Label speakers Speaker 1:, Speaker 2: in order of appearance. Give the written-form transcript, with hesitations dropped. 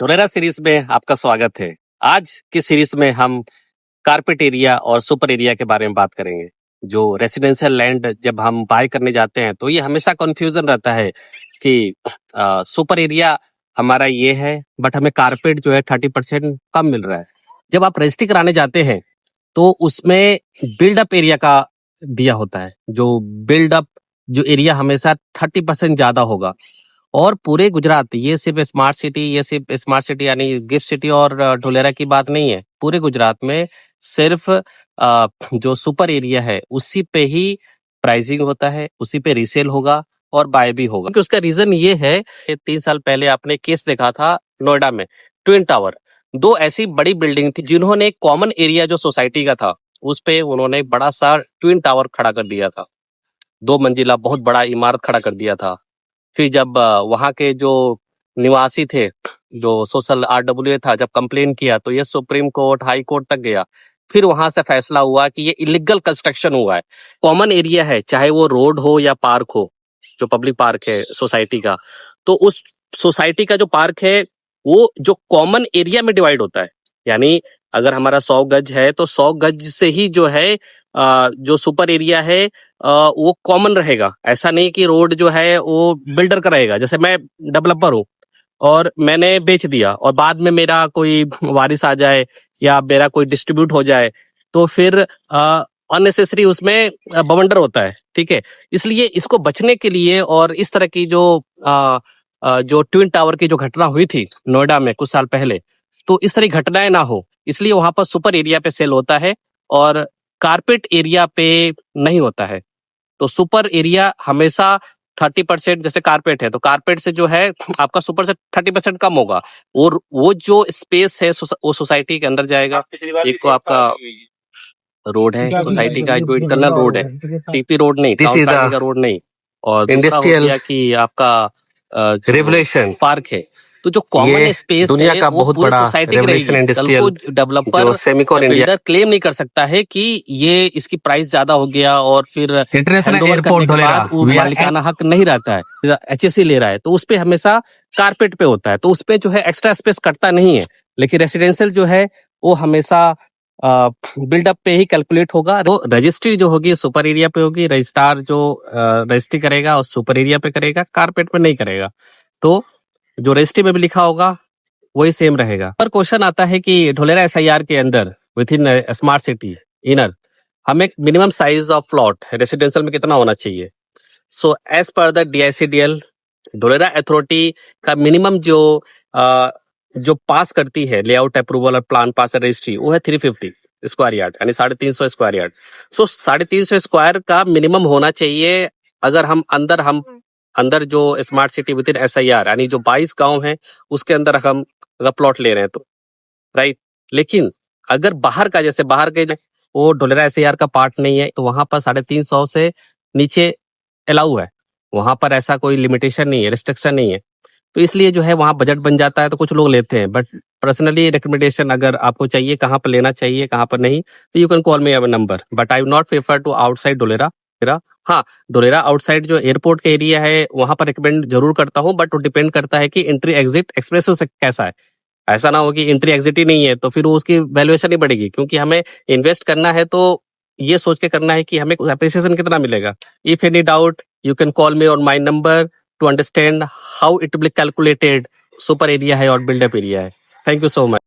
Speaker 1: Dholera series में आपका स्वागत है। आज की सीरीज में हम कारपेट एरिया और सुपर एरिया के बारे में बात करेंगे। जो रेसिडेंशियल लैंड जब हम बाय करने जाते हैं तो ये हमेशा कंफ्यूजन रहता है कि सुपर एरिया हमारा ये है बट हमें कारपेट जो है 30% कम मिल रहा है। जब आप रजिस्ट्री कराने जाते हैं तो उसमें बिल्डअप एरिया का दिया होता है। जो बिल्डअप जो एरिया हमेशा 30% ज्यादा होगा। और पूरे गुजरात, ये सिर्फ स्मार्ट सिटी यानी गिफ्ट सिटी और धोलेरा की बात नहीं है। पूरे गुजरात में सिर्फ जो सुपर एरिया है उसी पे ही प्राइसिंग होता है, उसी पे रीसेल होगा और बाय भी होगा। क्योंकि उसका रीजन ये है कि 3 साल पहले आपने केस देखा था नोएडा में, ट्विन टावर। 2 ऐसी बड़ी बिल्डिंग थी जिन्होंने कॉमन एरिया जो सोसाइटी का था उस पे उन्होंने बड़ा सा ट्विन टावर खड़ा कर दिया था। 2 मंजिला बहुत बड़ा इमारत खड़ा कर दिया था। फिर जब वहां के जो निवासी थे, जो सोशल RWA था, जब कंप्लेन किया तो ये सुप्रीम कोर्ट, हाई कोर्ट तक गया। फिर वहां से फैसला हुआ कि ये इलीगल कंस्ट्रक्शन हुआ है। कॉमन एरिया है, चाहे वो रोड हो या पार्क हो, जो पब्लिक पार्क है सोसाइटी का, तो उस सोसाइटी का जो पार्क है वो जो कॉमन एरिया में डिवाइड होता है। यानी अगर हमारा 100 गज है तो 100 गज से ही जो है जो सुपर एरिया है वो कॉमन रहेगा। ऐसा नहीं कि रोड जो है वो बिल्डर का रहेगा। जैसे मैं डेवलपर हूँ और मैंने बेच दिया और बाद में मेरा कोई वारिस आ जाए या मेरा कोई डिस्ट्रीब्यूट हो जाए तो फिर अननेसेसरी उसमें बवंडर होता है। ठीक है, इसलिए इसको बचने के लिए और इस तरह की जो ट्विन टावर की जो घटना हुई थी नोएडा में कुछ साल पहले, तो इस तरह घटनाएं ना हो इसलिए वहां पर सुपर एरिया पे सेल होता है और कारपेट एरिया पे नहीं होता है। तो सुपर एरिया हमेशा 30%, जैसे कारपेट है तो कारपेट से जो है आपका सुपर से 30% कम होगा। और वो जो स्पेस है वो सोसाइटी के अंदर जाएगा। एक तो आपका रोड है सोसाइटी का, जो इंटरनल रोड है, TP रोड नहीं, टाउन प्लानिंग का रोड नहीं। और दूसरा हो गया कि आपका रेवोल्यूशन पार्क है। तो जो कॉमन स्पेस दुनिया का बहुत बड़ा सोसाइटी की रहेगी। कल को डेवलपर सेमिकॉन इंडिया क्लेम नहीं कर सकता है कि ये इसकी प्राइस ज्यादा हो गया और फिर हैंडओवर करने के बाद वो मालिकाना हक नहीं रहता है, HSC ले रहा है, तो उस पे हमेशा कारपेट पे होता है। तो उस पे जो है एक्स्ट्रा स्पेस कटता नहीं है। लेकिन रेसिडेंशियल जो है वो हमेशा बिल्डअप पे ही कैलकुलेट होगा। तो रजिस्ट्री जो होगी सुपर एरिया पे होगी। रजिस्ट्रार जो रजिस्ट्री करेगा और सुपर एरिया पे करेगा, कारपेट पे नहीं करेगा। तो जो रजिस्ट्री में भी लिखा होगा वही सेम रहेगा। पर क्वेश्चन आता है कि धोलेरा SIR के अंदर within smart city inner हमें minimum size of plot residential में कितना होना चाहिए। सो एज पर द DICDL धोलेरा अथॉरिटी का मिनिमम जो पास करती है लेआउट अप्रूवल और प्लान पास रजिस्ट्री, वो है 350 स्क्वायर यार्ड, यानी 350 स्क्वायर यार्ड। सो 350 स्क्वायर का मिनिमम होना चाहिए। अगर हम अंदर जो smart city within SIR यानी जो 22 गांव है उसके अंदर हम अगर प्लॉट ले रहे हैं तो राइट। लेकिन अगर बाहर का, जैसे बाहर के वो धोलेरा SIR का पार्ट नहीं है तो वहां पर 350 से नीचे अलाउ है। वहां पर ऐसा कोई लिमिटेशन नहीं है, रिस्ट्रिक्शन नहीं है। तो इसलिए जो है वहां बजट बन जाता है तो कुछ लोग लेते हैं। बट पर्सनली रिकमेंडेशन, अगर आपको चाहिए कहाँ पर लेना चाहिए कहाँ पर नहीं, तो you can call me our number. But I will not prefer to outside Dholera. हाँ, धोलेरा आउटसाइड जो एयरपोर्ट का एरिया है वहां पर रिकमेंड जरूर करता हूँ, बट वो डिपेंड करता है कि एंट्री एग्जिट एक्सप्रेस से कैसा है। ऐसा ना हो कि एंट्री एग्जिट ही नहीं है तो फिर उसकी वैल्यूएशन ही बढ़ेगी। क्योंकि हमें इन्वेस्ट करना है तो ये सोच के करना है कि हमें अप्रिसिएशन कितना मिलेगा। If any doubt you can call me on my number two understand how it will be calculated super area है और बिल्डअप एरिया है। Thank you so much.